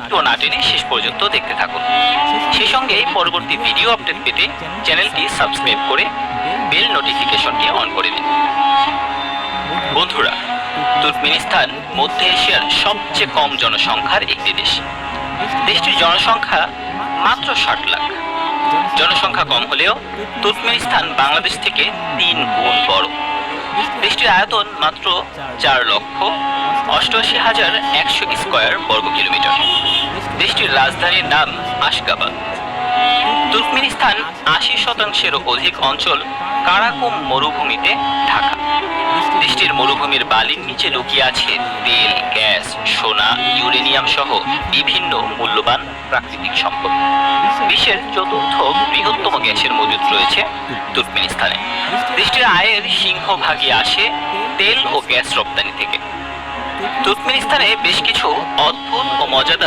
একটু না টেনে শেষ পর্যন্ত দেখতে থাকুন। সেই সঙ্গে পরবর্তী ভিডিও আপডেট পেতে চ্যানেলটি সাবস্ক্রাইব করে বেল নোটিফিকেশনটি অন করে দিন। বন্ধুরা, তুর্কমেনিস্তান মধ্য এশিয়ার সবচেয়ে কম জনসংখ্যার একটি দেশ। দেশটির জনসংখ্যা মাত্র 60 লাখ। জনসংখ্যা কম হলেও তুর্কমেনিস্তান বাংলাদেশ থেকে 3 গুণ বড়। দেশটির আয়তন মাত্র 4,88,100 স্কয়ার বর্গ কিলোমিটার। দেশটির রাজধানীর নাম আশগাবাদ। তুর্কমেনিস্তান 80%-এরও অধিক অঞ্চল কারাকুম মরুভূমিতে ঢাকা। দেশটির মরুভূমির বালির নিচে লুকিয়ে আছে তেল, গ্যাস, সোনা, ইউরেনিয়াম সহ বিভিন্ন মূল্যবান প্রাকৃতিক সম্পদ। বিশ্বের চতুর্থ বৃহত্তম গ্যাসের মজুদ রয়েছে তুর্কমেনিস্তানে। দেশটির আয়ের সিংহভাগই আসে তেল ও গ্যাস রপ্তানি থেকে। তুর্কমেনিস্তানে বেশ কিছু অদ্ভুত ও মজাদার